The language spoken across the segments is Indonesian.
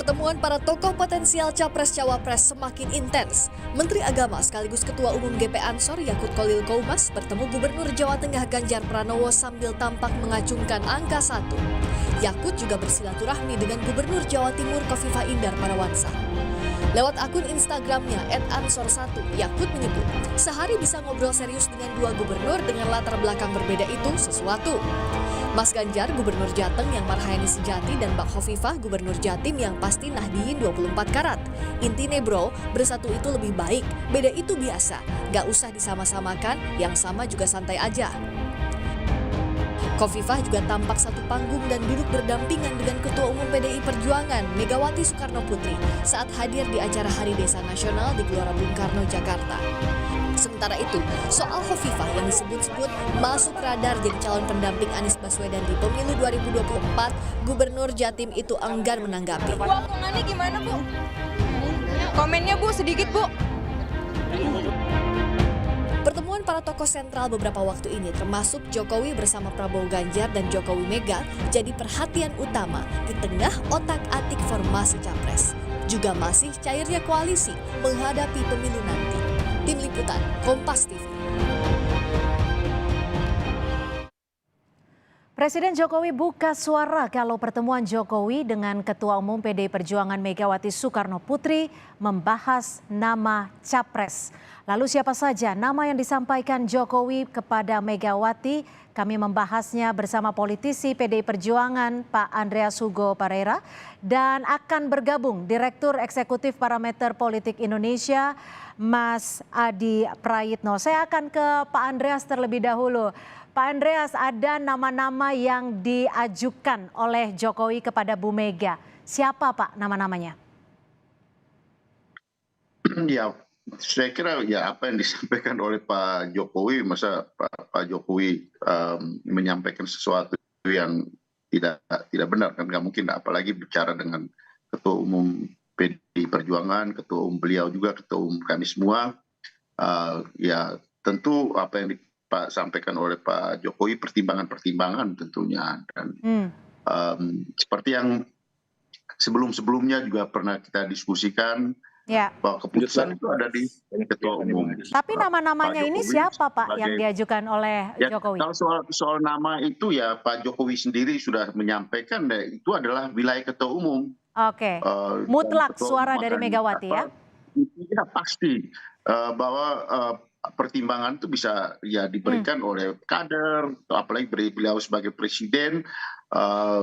Pertemuan para tokoh potensial Capres-Cawapres semakin intens. Menteri Agama sekaligus Ketua Umum GP Ansor Yakut Khalil Qoumas bertemu Gubernur Jawa Tengah Ganjar Pranowo sambil tampak mengacungkan angka 1. Yakut juga bersilaturahmi dengan Gubernur Jawa Timur Khofifah Indar Parawansa. Lewat akun Instagramnya @ansor1, Yakut menyebut sehari bisa ngobrol serius dengan dua gubernur dengan latar belakang berbeda itu sesuatu. Mas Ganjar, Gubernur Jateng yang Marhayani Sejati dan Mbak Khofifah, Gubernur Jatim yang pasti Nahdiyin 24 karat. Intine bro, bersatu itu lebih baik, beda itu biasa. Gak usah disama-samakan, yang sama juga santai aja. Khofifah juga tampak satu panggung dan duduk berdampingan dengan Ketua Umum PDI Perjuangan, Megawati Soekarno Putri, saat hadir di acara Hari Desa Nasional di Gelora Bung Karno, Jakarta. Sementara itu, soal Khofifah yang disebut-sebut masuk radar jadi calon pendamping Anies Baswedan di pemilu 2024, Gubernur Jatim itu enggan menanggapi. Bu, omongannya gimana, Bu? Komennya, Bu, sedikit, Bu. Pertemuan para tokoh sentral beberapa waktu ini termasuk Jokowi bersama Prabowo Ganjar dan Jokowi Mega jadi perhatian utama di tengah otak-atik formasi Capres. Juga masih cairnya koalisi menghadapi pemilu nanti. Tim Liputan, Kompas TV. Presiden Jokowi buka suara kalau pertemuan Jokowi dengan Ketua Umum PDI Perjuangan Megawati Soekarno Putri membahas nama Capres. Lalu siapa saja nama yang disampaikan Jokowi kepada Megawati? Kami membahasnya bersama politisi PDI Perjuangan Pak Andreas Hugo Pareira dan akan bergabung Direktur Eksekutif Parameter Politik Indonesia Mas Adi Prayitno. Saya akan ke Pak Andreas terlebih dahulu. Pak Andreas, ada nama-nama yang diajukan oleh Jokowi kepada Bu Mega. Siapa Pak nama-namanya? Ya, saya kira ya apa yang disampaikan oleh Pak Jokowi, masa Pak Jokowi menyampaikan sesuatu yang tidak benar, kan nggak mungkin, apalagi bicara dengan Ketua Umum PDI Perjuangan, Ketua Umum beliau juga, Ketua Umum kami semua. Ya tentu apa yang disampaikan oleh Pak Jokowi pertimbangan-pertimbangan tentunya, dan seperti yang sebelum-sebelumnya juga pernah kita diskusikan. Ya. Bahwa keputusan itu ada di Ketua Umum. Tapi nama-namanya ini siapa Pak yang diajukan oleh Jokowi? Kalau soal nama itu ya Pak Jokowi sendiri sudah menyampaikan itu adalah wilayah Ketua Umum. Oke, mutlak suara dari Megawati ya? Ya pasti bahwa pertimbangan itu bisa ya diberikan oleh kader, apalagi beliau sebagai presiden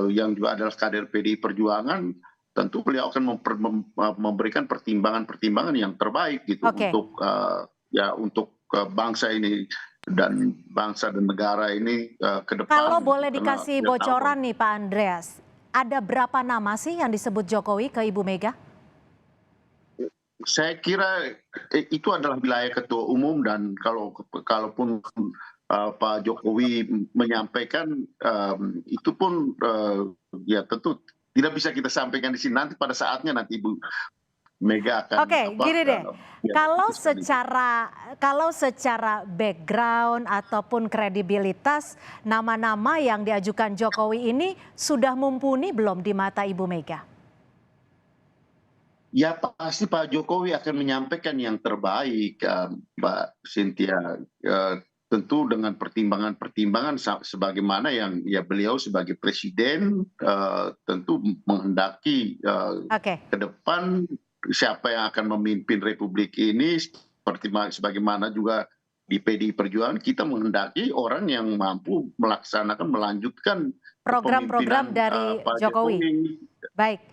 yang juga adalah kader PDI Perjuangan. Tentu beliau akan memberikan pertimbangan-pertimbangan yang terbaik gitu untuk bangsa ini dan bangsa dan negara ini ke depan. Kalau boleh dikasih bocoran nih Pak Andreas, ada berapa nama sih yang disebut Jokowi ke Ibu Mega? Saya kira itu adalah wilayah Ketua Umum, dan kalaupun Pak Jokowi menyampaikan itu pun ya tentu tidak bisa kita sampaikan di sini, nanti pada saatnya nanti Ibu Mega akan. Oke, gini deh. Kalau secara background ataupun kredibilitas, nama-nama yang diajukan Jokowi ini sudah mumpuni belum di mata Ibu Mega? Ya pasti Pak Jokowi akan menyampaikan yang terbaik, Mbak Cynthia. Tentu dengan pertimbangan-pertimbangan sebagaimana yang ya beliau sebagai presiden tentu menghendaki ke depan siapa yang akan memimpin Republik ini, seperti sebagaimana juga di PDI Perjuangan kita menghendaki orang yang mampu melaksanakan, melanjutkan program-program dari Pak Jokowi. Baik,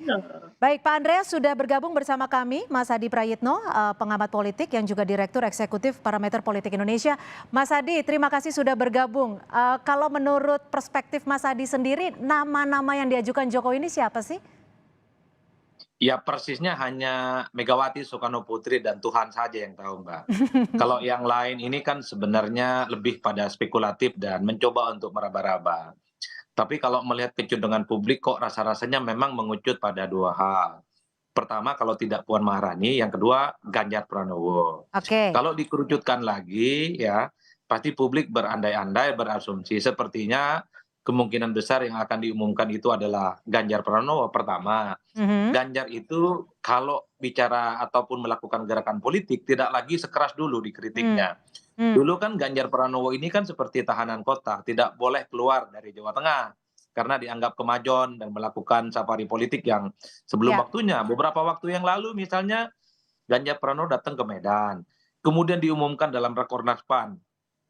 baik Pak Andreas sudah bergabung bersama kami, Mas Adi Prayitno, pengamat politik yang juga Direktur Eksekutif Parameter Politik Indonesia. Mas Adi, terima kasih sudah bergabung. Kalau menurut perspektif Mas Adi sendiri, nama-nama yang diajukan Jokowi ini siapa sih? Ya persisnya hanya Megawati Soekarno Putri dan Tuhan saja yang tahu, Mbak. Kalau yang lain ini kan sebenarnya lebih pada spekulatif dan mencoba untuk meraba-raba. Tapi kalau melihat kecenderungan publik kok rasa-rasanya memang mengucut pada dua hal. Pertama kalau tidak Puan Maharani, yang kedua Ganjar Pranowo. Kalau dikerucutkan lagi ya pasti publik berandai-andai berasumsi sepertinya kemungkinan besar yang akan diumumkan itu adalah Ganjar Pranowo pertama. Mhm. Ganjar itu kalau bicara ataupun melakukan gerakan politik tidak lagi sekeras dulu Hmm. dikritiknya. Hmm. Dulu kan Ganjar Pranowo ini kan seperti tahanan kota, tidak boleh keluar dari Jawa Tengah karena dianggap kemajon dan melakukan safari politik yang sebelum Ya. waktunya. Beberapa waktu yang lalu misalnya Ganjar Pranowo datang ke Medan, kemudian diumumkan dalam Rakornas PAN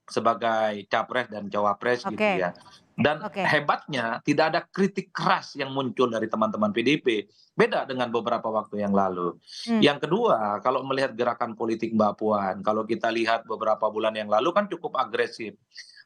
sebagai capres dan cawapres gitu Oke. ya. Dan Oke. hebatnya tidak ada kritik keras yang muncul dari teman-teman PDIP. Beda dengan beberapa waktu yang lalu. Hmm. Yang kedua, kalau melihat gerakan politik Mbak Puan, kalau kita lihat beberapa bulan yang lalu kan cukup agresif.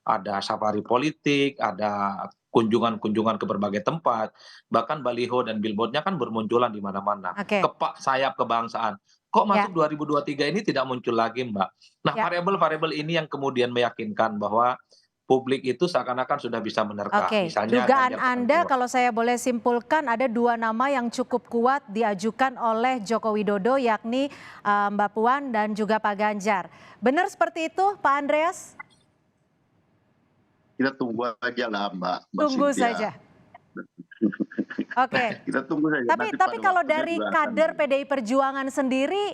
Ada safari politik, ada kunjungan-kunjungan ke berbagai tempat, bahkan baliho dan billboardnya kan bermunculan di mana-mana. Oke. Kepak sayap kebangsaan. Kok Ya. masuk 2023 ini tidak muncul lagi, Mbak? Nah, Ya. variabel-variabel ini yang kemudian meyakinkan bahwa publik itu seakan-akan sudah bisa menerka. Oke, Misalnya dugaan Ganjar Anda Pranowo. kalau saya boleh simpulkan ada 2 nama yang cukup kuat diajukan oleh Joko Widodo yakni Mbak Puan dan juga Pak Ganjar. Benar seperti itu Pak Andreas? Kita tunggu aja lah Mbak Tunggu Cynthia. saja. Oke. Kita tunggu saja. Tapi Nanti pada kalau waktunya dari juga akan- kader PDI Perjuangan sendiri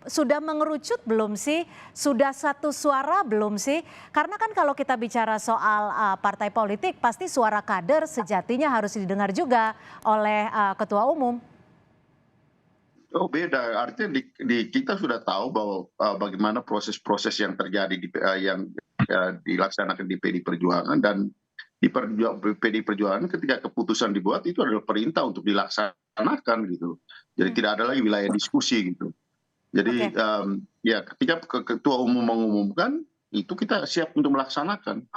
sudah mengerucut belum sih? Sudah satu suara belum sih? Karena kan kalau kita bicara soal partai politik pasti suara kader sejatinya harus didengar juga oleh ketua umum. Oh beda, artinya kita sudah tahu bahwa bagaimana proses-proses yang terjadi yang dilaksanakan di PDI Perjuangan, dan di PDI Perjuangan ketika keputusan dibuat itu adalah perintah untuk dilaksanakan gitu. Jadi tidak ada lagi wilayah diskusi gitu. Jadi ya ketika ketua umum mengumumkan itu kita siap untuk melaksanakan.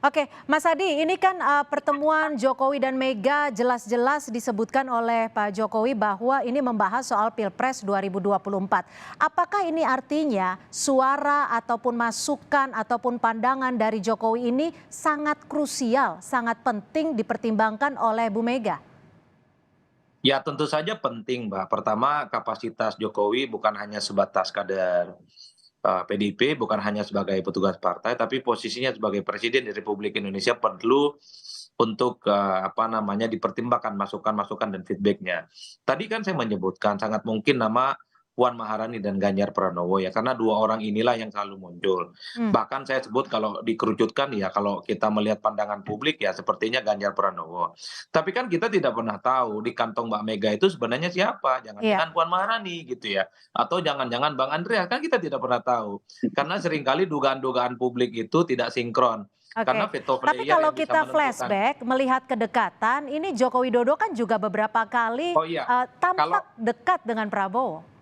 Oke, Mas Adi, ini kan pertemuan Jokowi dan Mega jelas-jelas disebutkan oleh Pak Jokowi bahwa ini membahas soal Pilpres 2024. Apakah ini artinya suara ataupun masukan ataupun pandangan dari Jokowi ini sangat krusial, sangat penting dipertimbangkan oleh Bu Mega? Ya tentu saja penting, Mbak. Pertama, kapasitas Jokowi bukan hanya sebatas kader PDIP, bukan hanya sebagai petugas partai, tapi posisinya sebagai presiden di Republik Indonesia perlu untuk dipertimbangkan masukan-masukan dan feedbacknya. Tadi kan saya menyebutkan sangat mungkin nama Puan Maharani dan Ganjar Pranowo ya, karena 2 orang inilah yang selalu muncul. Bahkan saya sebut kalau dikerucutkan ya, kalau kita melihat pandangan publik ya sepertinya Ganjar Pranowo. Tapi kan kita tidak pernah tahu di kantong Mbak Mega itu sebenarnya siapa, jangan-jangan Puan Maharani gitu ya, atau jangan-jangan Bang Andreas, kan kita tidak pernah tahu. Karena seringkali dugaan-dugaan publik itu tidak sinkron. Oke. Karena veto Tapi player kalau yang bisa kita menentukan. flashback melihat kedekatan, ini Joko Widodo kan juga beberapa kali Oh iya, tampak dekat dengan Prabowo.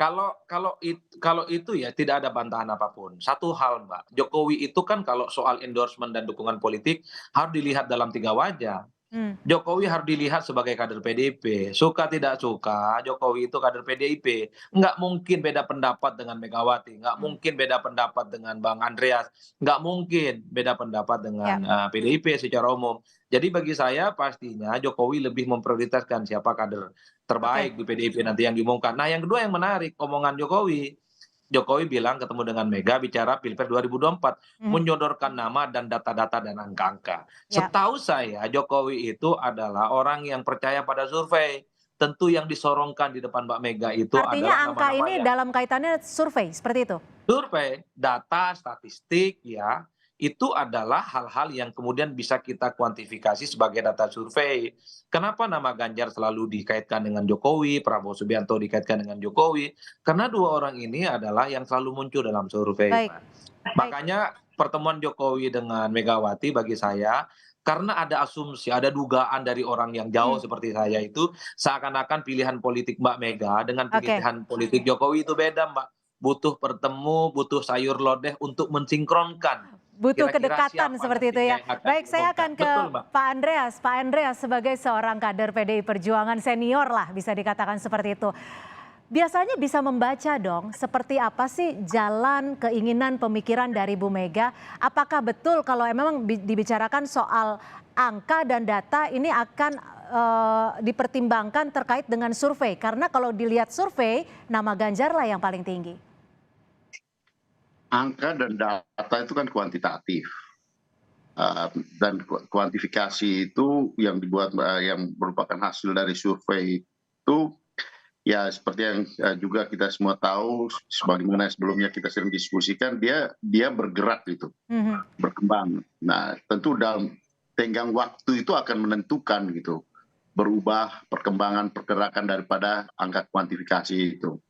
Kalau itu ya tidak ada bantahan apapun. Satu hal Mbak, Jokowi itu kan kalau soal endorsement dan dukungan politik harus dilihat dalam 3 wajah. Jokowi harus dilihat sebagai kader PDIP. Suka tidak suka, Jokowi itu kader PDIP. Nggak mungkin beda pendapat dengan Megawati, nggak mungkin beda pendapat dengan Bang Andreas, nggak mungkin beda pendapat dengan PDIP secara umum. Jadi bagi saya pastinya Jokowi lebih memprioritaskan siapa kader terbaik di PDIP nanti yang diumumkan. Nah yang kedua yang menarik, omongan Jokowi. Jokowi bilang ketemu dengan Mega bicara Pilpres 2024, menyodorkan nama dan data-data dan angka-angka. Setahu saya Jokowi itu adalah orang yang percaya pada survei. Tentu yang disorongkan di depan Mbak Mega itu Artinya adalah angka nama-nama ini yang dalam kaitannya survei, seperti itu? survei, data, statistik ya, itu adalah hal-hal yang kemudian bisa kita kuantifikasi sebagai data survei. Kenapa nama Ganjar selalu dikaitkan dengan Jokowi, Prabowo Subianto dikaitkan dengan Jokowi? Karena 2 orang ini adalah yang selalu muncul dalam survei. Baik. Makanya pertemuan Jokowi dengan Megawati bagi saya, karena ada asumsi, ada dugaan dari orang yang jauh seperti saya itu, seakan-akan pilihan politik Mbak Mega dengan pilihan politik Jokowi itu beda Mbak. Butuh bertemu, butuh sayur lodeh untuk mensinkronkan. Butuh Kira-kira kedekatan siapa seperti itu nantinya ya. yang akan Baik, saya akan ke Betul, Mbak. Pak Andreas. Pak Andreas sebagai seorang kader PDI Perjuangan senior lah bisa dikatakan seperti itu. Biasanya bisa membaca dong seperti apa sih jalan keinginan pemikiran dari Bu Mega. Apakah betul kalau memang dibicarakan soal angka dan data ini akan dipertimbangkan terkait dengan survei? Karena kalau dilihat survei nama Ganjar lah yang paling tinggi. Angka dan data itu kan kuantitatif. dan kuantifikasi itu yang dibuat yang merupakan hasil dari survei itu ya seperti yang juga kita semua tahu sebagaimana sebelumnya kita sering diskusikan dia bergerak gitu, berkembang. Nah, tentu dalam tenggang waktu itu akan menentukan gitu berubah perkembangan pergerakan daripada angka kuantifikasi itu.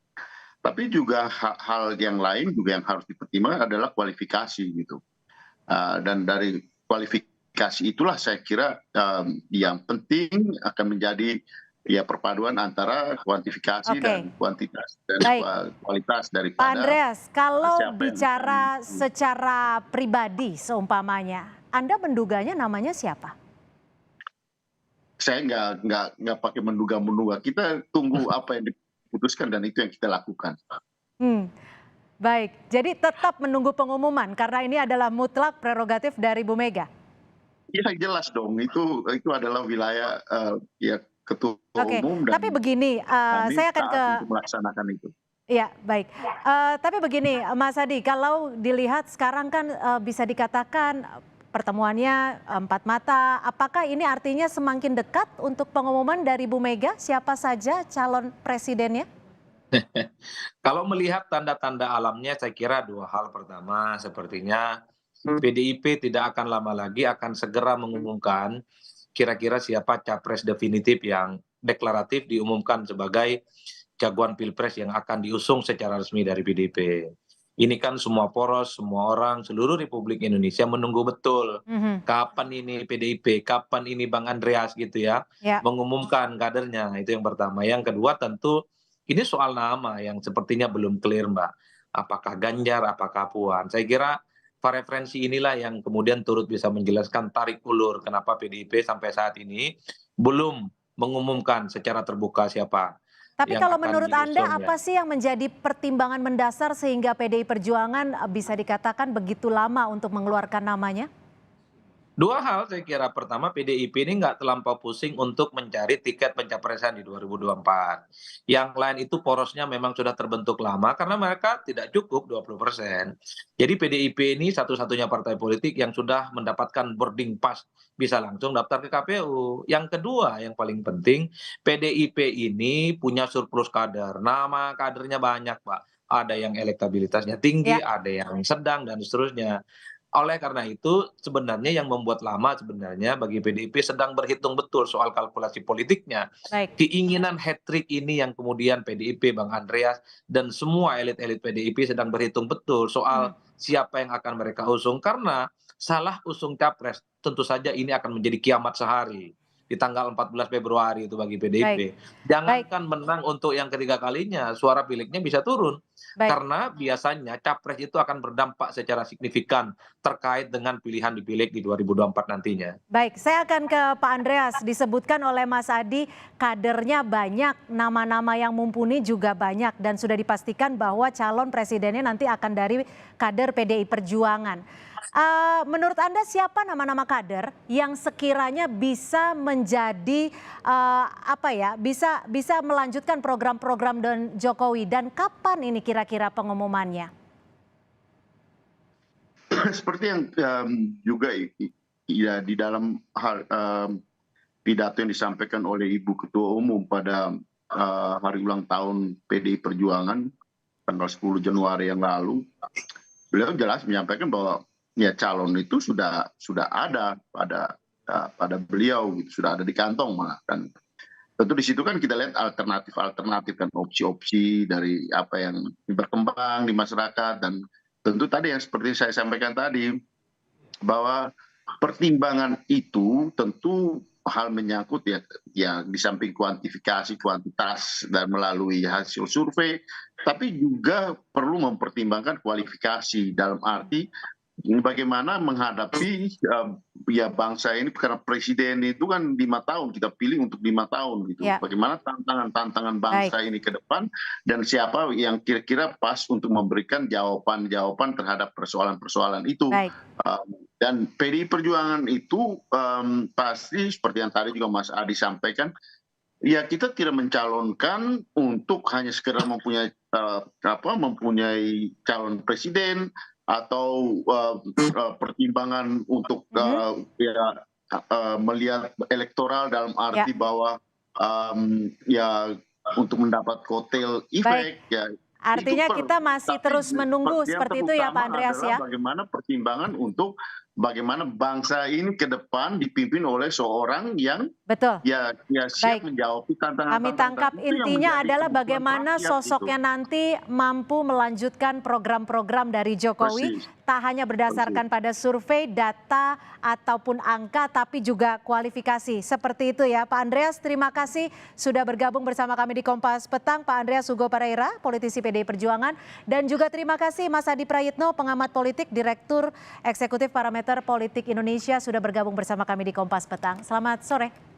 Tapi juga hal yang lain juga yang harus dipertimbangkan adalah kualifikasi gitu. Dan dari kualifikasi itulah saya kira yang penting akan menjadi ya perpaduan antara kuantifikasi dan kuantitas dan kualitas daripada. Pak Andreas, kalau siapa yang bicara secara pribadi seumpamanya, Anda menduganya namanya siapa? Saya nggak pakai menduga-menduga. Kita tunggu apa yang diputuskan dan itu yang kita lakukan. Baik, jadi tetap menunggu pengumuman karena ini adalah mutlak prerogatif dari Bu Mega. Ya jelas dong, itu adalah wilayah ya ketua umum. Tapi begini, saya akan ke untuk melaksanakan itu. Ya, baik. Tapi begini, Mas Adi, kalau dilihat sekarang kan bisa dikatakan pertemuannya empat mata. Apakah ini artinya semakin dekat untuk pengumuman dari Bu Mega siapa saja calon presidennya? Kalau melihat tanda-tanda alamnya, saya kira dua hal. Pertama, sepertinya PDIP tidak akan lama lagi akan segera mengumumkan kira-kira siapa capres definitif yang deklaratif diumumkan sebagai jagoan pilpres yang akan diusung secara resmi dari PDIP. Ini kan semua poros, semua orang, seluruh Republik Indonesia menunggu betul kapan ini PDIP, kapan ini Bang Andreas gitu ya, mengumumkan kadernya. Itu yang pertama. Yang kedua tentu ini soal nama yang sepertinya belum clear, Mbak. Apakah Ganjar, apakah Puan. Saya kira referensi inilah yang kemudian turut bisa menjelaskan tarik ulur kenapa PDIP sampai saat ini belum mengumumkan secara terbuka siapa. Tapi kalau menurut Anda apa sih yang menjadi pertimbangan mendasar sehingga PDI Perjuangan bisa dikatakan begitu lama untuk mengeluarkan namanya? Dua hal saya kira. Pertama, PDIP ini nggak terlampau pusing untuk mencari tiket pencapresan di 2024. Yang lain itu porosnya memang sudah terbentuk lama karena mereka tidak cukup 20%. Jadi PDIP ini satu-satunya partai politik yang sudah mendapatkan boarding pass bisa langsung daftar ke KPU. Yang kedua yang paling penting, PDIP ini punya surplus kader. Nama kadernya banyak, Pak. Ada yang elektabilitasnya tinggi, ada yang sedang dan seterusnya. Oleh karena itu sebenarnya yang membuat lama sebenarnya bagi PDIP sedang berhitung betul soal kalkulasi politiknya. Keinginan hat-trick ini yang kemudian PDIP, Bang Andreas, dan semua elit-elit PDIP sedang berhitung betul soal siapa yang akan mereka usung. Karena salah usung capres tentu saja ini akan menjadi kiamat sehari di tanggal 14 Februari itu bagi PDIP. Jangankan menang untuk yang ketiga kalinya, suara pileknya bisa turun. Karena biasanya capres itu akan berdampak secara signifikan terkait dengan pilihan di pileg di 2024 nantinya. Baik, saya akan ke Pak Andreas. Disebutkan oleh Mas Adi, kadernya banyak, nama-nama yang mumpuni juga banyak, dan sudah dipastikan bahwa calon presidennya nanti akan dari kader PDI Perjuangan. Menurut Anda siapa nama-nama kader yang sekiranya bisa menjadi bisa melanjutkan program-program Jokowi, dan kapan ini kira-kira pengumumannya? Seperti yang juga ya di dalam pidato yang disampaikan oleh Ibu Ketua Umum pada hari ulang tahun PDI Perjuangan tanggal 10 Januari yang lalu, beliau jelas menyampaikan bahwa ya calon itu sudah ada pada beliau gitu, sudah ada di kantong malah. Dan tentu di situ kan kita lihat alternatif kan, opsi-opsi dari apa yang berkembang di masyarakat. Dan tentu tadi yang seperti saya sampaikan tadi bahwa pertimbangan itu tentu hal menyangkut ya di samping kuantifikasi kuantitas dan melalui hasil survei, tapi juga perlu mempertimbangkan kualifikasi dalam arti bagaimana menghadapi ya bangsa ini, karena presiden itu kan 5 tahun, kita pilih untuk 5 tahun gitu. Bagaimana tantangan bangsa ini ke depan dan siapa yang kira-kira pas untuk memberikan jawaban-jawaban terhadap persoalan-persoalan itu. Dan PDI Perjuangan itu pasti seperti yang tadi juga Mas Adi sampaikan, ya kita tidak mencalonkan untuk hanya sekedar mempunyai calon presiden atau pertimbangan untuk melihat elektoral dalam arti bahwa ya untuk mendapat kotel efek ya. Artinya kita masih terus menunggu yang seperti itu ya Pak terutama Andreas adalah ya. Bagaimana pertimbangan untuk bagaimana bangsa ini ke depan dipimpin oleh seorang yang Betul. ya siap menjawab tantangan. Kami tangkap itu yang intinya menjadi adalah kebutuhan bagaimana rakyat sosoknya gitu. nanti mampu melanjutkan program-program dari Jokowi, Persis. tak hanya berdasarkan pada survei, data, ataupun angka, tapi juga kualifikasi. Seperti itu ya Pak Andreas, terima kasih sudah bergabung bersama kami di Kompas Petang. Pak Andreas Hugo Pereira, politisi PDI Perjuangan. Dan juga terima kasih Mas Adi Prayitno, pengamat politik, Direktur Eksekutif Parameter Politik Indonesia, sudah bergabung bersama kami di Kompas Petang. Selamat sore.